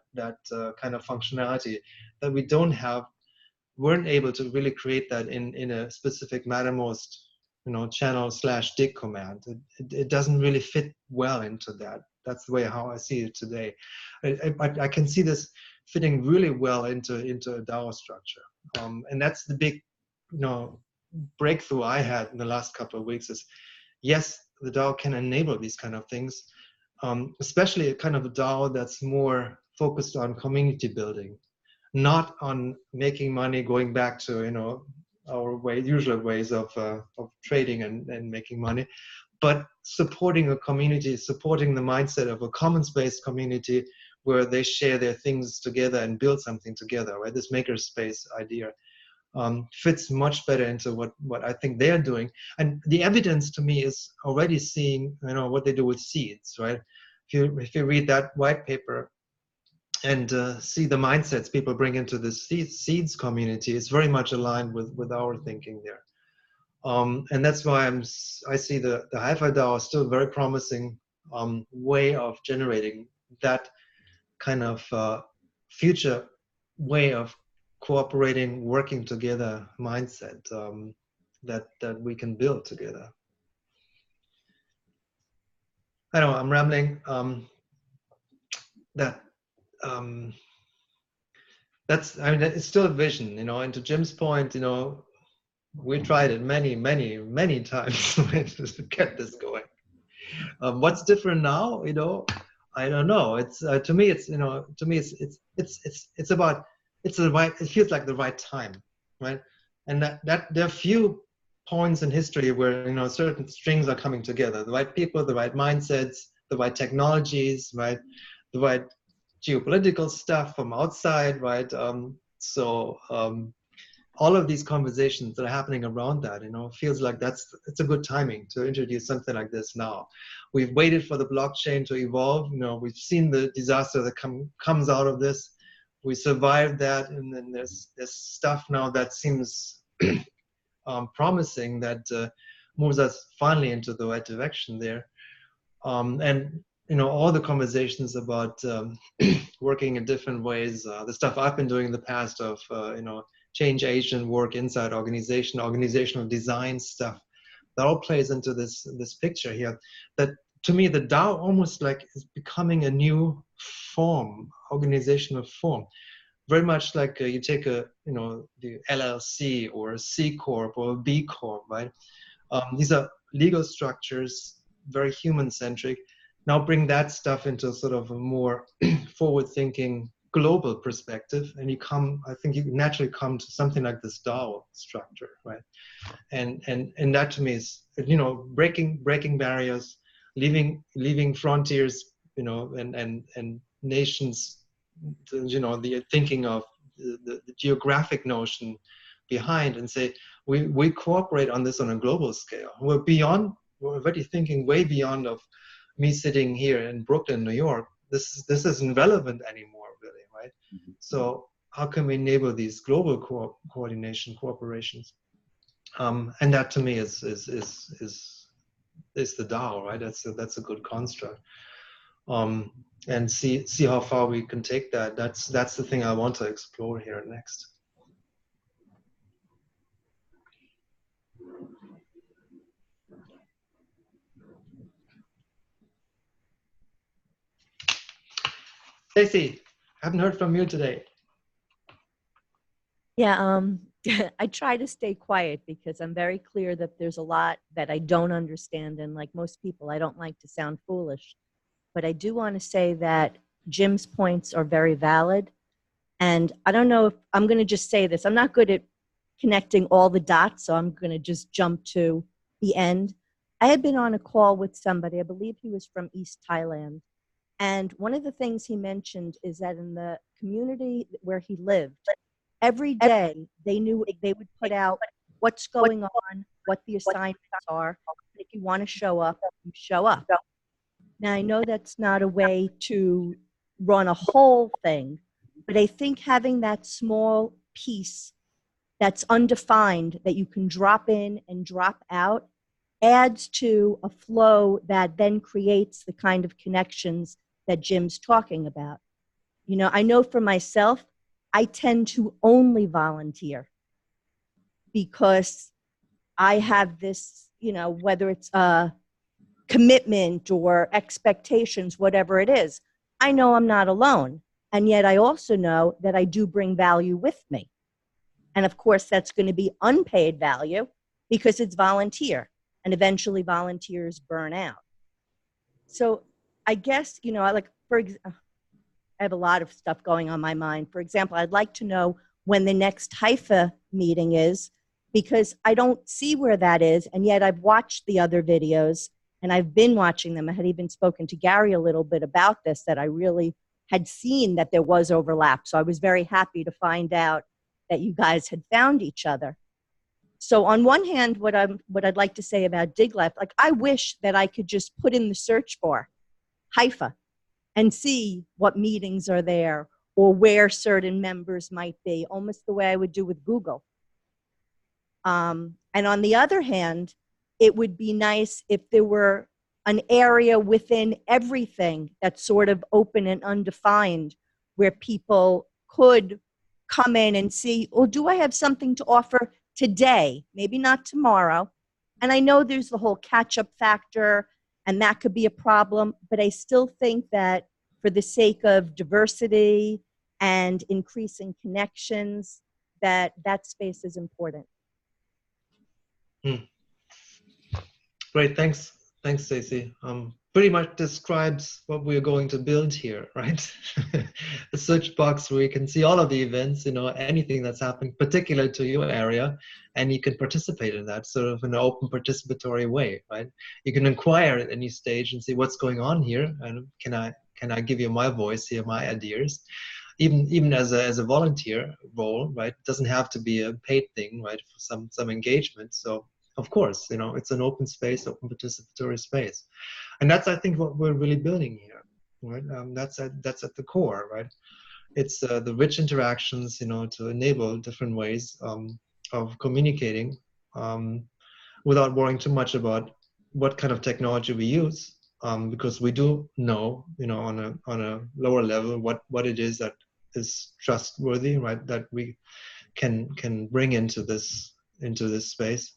kind of functionality that we weren't able to really create that in a specific Mattermost, you know, channel / dig command. It doesn't really fit well into that. That's the way how I see it today. I can see this fitting really well into a DAO structure. And that's the big, you know, breakthrough I had in the last couple of weeks is, yes, the DAO can enable these kind of things, especially a kind of a DAO that's more focused on community building, not on making money, going back to, you know, our usual ways of trading and making money, but supporting a community, supporting the mindset of a commons-based community where they share their things together and build something together, right? This makerspace idea fits much better into what I think they're doing. And the evidence to me is already seeing, you know, what they do with seeds, right? If you read that white paper, and see the mindsets people bring into the seeds community, is very much aligned with our thinking there. And that's why I see the Hypha DAO still very promising way of generating that kind of future way of cooperating, working together mindset that we can build together. I know I'm rambling. That's, I mean, it's still a vision, you know, and to Jim's point, you know, we tried it many times to get this going. What's different now, you know, I don't know. It's to me, it's, you know, to me, it's about, it's the right, it feels like the right time, right? And that there are few points in history where, you know, certain strings are coming together, the right people, the right mindsets, the right technologies, right? The right geopolitical stuff from outside, right? All of these conversations that are happening around that, you know, feels like it's a good timing to introduce something like this now. We've waited for the blockchain to evolve. You know, we've seen the disaster that comes out of this. We survived that, and then there's stuff now that seems promising, that moves us finally into the right direction there. And you know, all the conversations about working in different ways, the stuff I've been doing in the past of, you know, change agent work inside organizational design stuff, that all plays into this picture here. That to me, the DAO almost like is becoming a new form, organizational form. Very much like you take the LLC or a C Corp or a B Corp, right? These are legal structures, very human-centric. Now bring that stuff into sort of a more forward-thinking global perspective, and I think you naturally come to something like this DAO structure, right? And that to me is, you know, breaking barriers, leaving frontiers, you know, and nations, you know, the thinking of the geographic notion behind, and say we cooperate on this on a global scale. We're already thinking way beyond of me sitting here in Brooklyn, New York, this isn't relevant anymore, really, right? So how can we enable these global coordination, cooperations? And that to me is the DAO, right? That's a good construct. And see how far we can take that. That's the thing I want to explore here next. Stacey, haven't heard from you today. Yeah, I try to stay quiet because I'm very clear that there's a lot that I don't understand. And like most people, I don't like to sound foolish. But I do want to say that Jim's points are very valid. And I don't know if I'm going to just say this. I'm not good at connecting all the dots, so I'm going to just jump to the end. I had been on a call with somebody, I believe he was from East Thailand. And one of the things he mentioned is that in the community where he lived, every day they knew they would put out what's going on, what the assignments are. If you want to show up, you show up. Now, I know that's not a way to run a whole thing, but I think having that small piece that's undefined that you can drop in and drop out adds to a flow that then creates the kind of connections that Jim's talking about. You know, I know for myself, I tend to only volunteer because I have this, you know, whether it's a commitment or expectations, whatever it is, I know I'm not alone. And yet I also know that I do bring value with me. And of course, that's going to be unpaid value because it's volunteer. And eventually volunteers burn out. So I guess, you know, I have a lot of stuff going on my mind. For example, I'd like to know when the next Hypha meeting is, because I don't see where that is. And yet I've watched the other videos and I've been watching them. I had even spoken to Gary a little bit about this, that I really had seen that there was overlap. So I was very happy to find out that you guys had found each other. So on one hand, what I'd like to say about DigLife, like I wish that I could just put in the search bar, Hypha, and see what meetings are there or where certain members might be, almost the way I would do with Google. And on the other hand, it would be nice if there were an area within everything that's sort of open and undefined where people could come in and see, well, do I have something to offer today? Maybe not tomorrow. And I know there's the whole catch-up factor, and that could be a problem, but I still think that for the sake of diversity and increasing connections, that space is important. Great, thanks, Stacey. Pretty much describes what we're going to build here, right? A search box where you can see all of the events, you know, anything that's happening particular to your area, and you can participate in that sort of in an open participatory way, right? You can inquire at any stage and see what's going on here, and can I give you my voice here, my ideas, even as a volunteer role, right? It doesn't have to be a paid thing, right? For some engagement. So of course, you know, it's an open space, open participatory space. And that's, I think, what we're really building here, right? That's at the core, right? It's the rich interactions, you know, to enable different ways of communicating without worrying too much about what kind of technology we use, because we do know, you know, on a lower level what it is that is trustworthy, right? That we can bring into this space.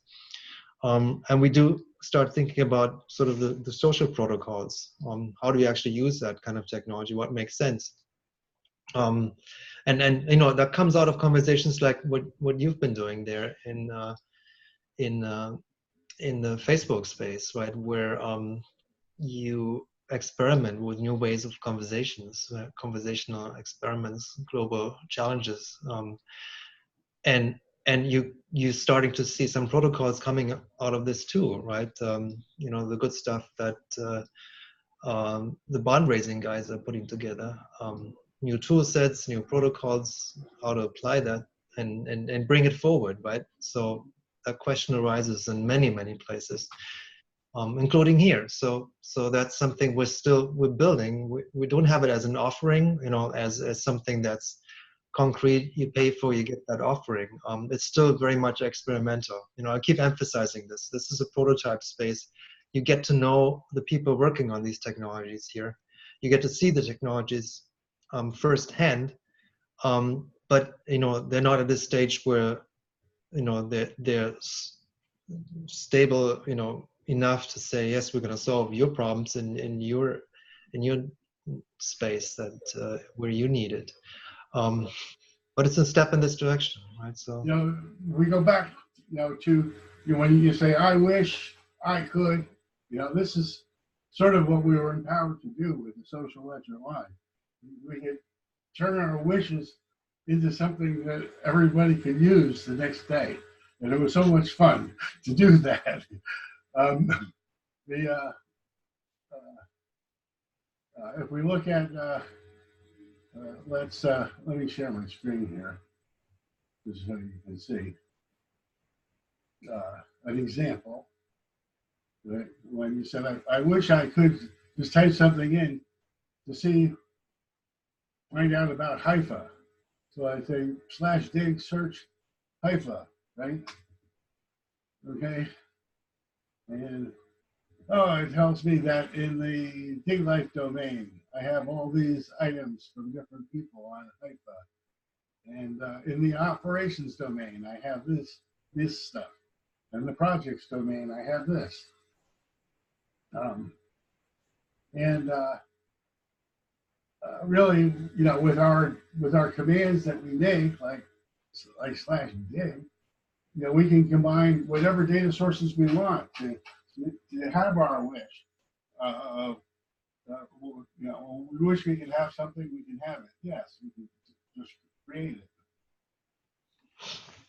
And we do start thinking about sort of the social protocols. How do we actually use that kind of technology? What makes sense? And you know, that comes out of conversations like what you've been doing there in the Facebook space, right? Where you experiment with new ways of conversations, conversational experiments, global challenges, and you starting to see some protocols coming out of this too, right? You know, the good stuff that the bond raising guys are putting together, new tool sets, new protocols, how to apply that and bring it forward, right? So that question arises in many places. including here. So that's something we're building. We don't have it as an offering, as something that's concrete, you pay for, you get that offering. It's still very much experimental. I keep emphasizing this. This is a prototype space. You get to know the people working on these technologies here. You get to see the technologies firsthand, but they're not at this stage where they're stable enough to say, yes, we're going to solve your problems in your space that where you need it. But it's a step in this direction, right? So we go back to when you say I wish I could, this is sort of what we were empowered to do with the social ledger line. We could turn our wishes into something that everybody could use the next day, and it was so much fun to do that. If we look at let me share my screen here, just so you can see an example. When you said, I wish I could just type something in to find out about Hypha. So I say /dig search Hypha, right? Okay. And it tells me that in the DigLife domain, I have all these items from different people on Hypha. And in the operations domain, I have this stuff. In the projects domain, I have this. Really, with our commands that we make, like /dig, we can combine whatever data sources we want to have our wish. When we wish we could have something, we can have it. Yes, we can just create it.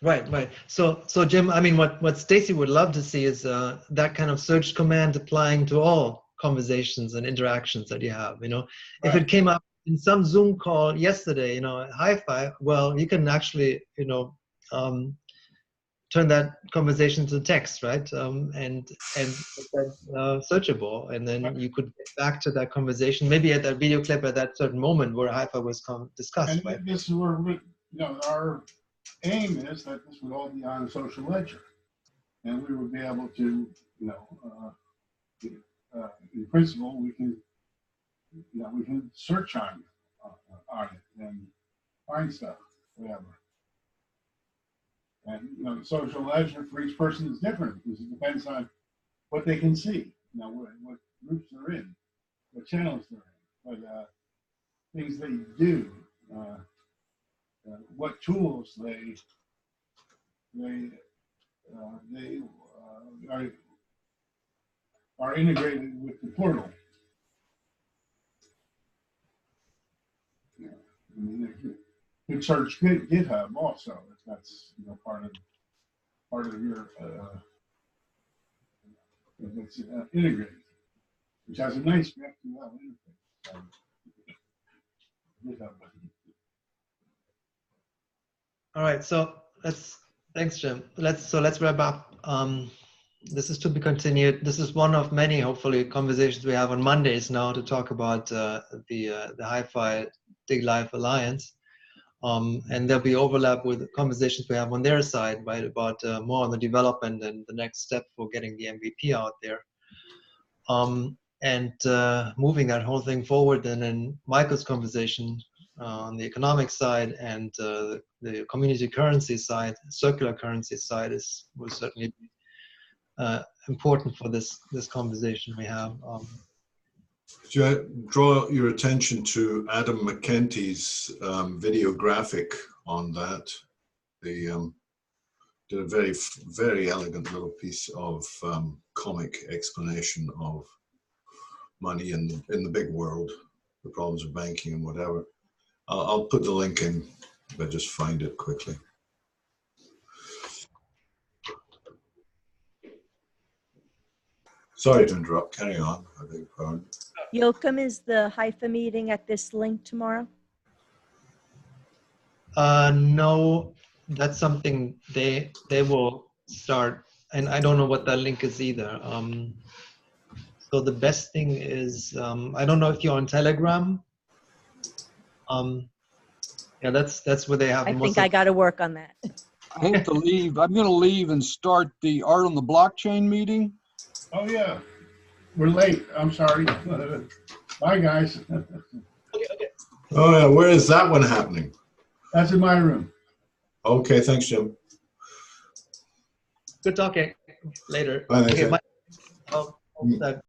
Right. So Jim, I mean, what Stacy would love to see is that kind of search command applying to all conversations and interactions that you have. If it came up in some Zoom call yesterday, Hypha, well, you can actually, turn that conversation to text, right? And searchable, and then you could get back to that conversation, maybe at that video clip at that certain moment where Hypha was discussed. And right? this is where our aim is that this would all be on a social ledger, and we would be able to, in principle, we can search on it and find stuff, whatever. And the social ledger for each person is different because it depends on what they can see, what groups they're in, what channels they're in, what things they do, what tools they are integrated with the portal. I mean, you could search GitHub also if that's part of your if it's integrated, which has a nice GraphQL interface. GitHub. All right, so thanks, Jim. Let's wrap up. This is to be continued. This is one of many, hopefully, conversations we have on Mondays now to talk about the Hypha DigLife Alliance. And there'll be overlap with conversations we have on their side, right, about more on the development and the next step for getting the MVP out there. And moving that whole thing forward. And then Michael's conversation on the economic side and the community currency side, circular currency side will certainly be important for this conversation we have. Could you draw your attention to Adam McKenty's video graphic on that? They did a very, very elegant little piece of comic explanation of money in the big world, the problems of banking and whatever. I'll put the link in, but just find it quickly. Sorry to interrupt. Carry on. I beg your pardon. Yoakum, is the Hypha meeting at this link tomorrow? No, that's something they will start, and I don't know what that link is either. So the best thing is, I don't know if you're on Telegram. Yeah, that's where they have I most think of. I got to work on that. I have to leave. I'm going to leave and start the Art on the Blockchain meeting. Oh, yeah. We're late. I'm sorry. Bye, guys. Oh, yeah. Where is that one happening? That's in my room. Okay. Thanks, Jim. Good talking. Later. Bye, thanks, Okay, Ed. bye. That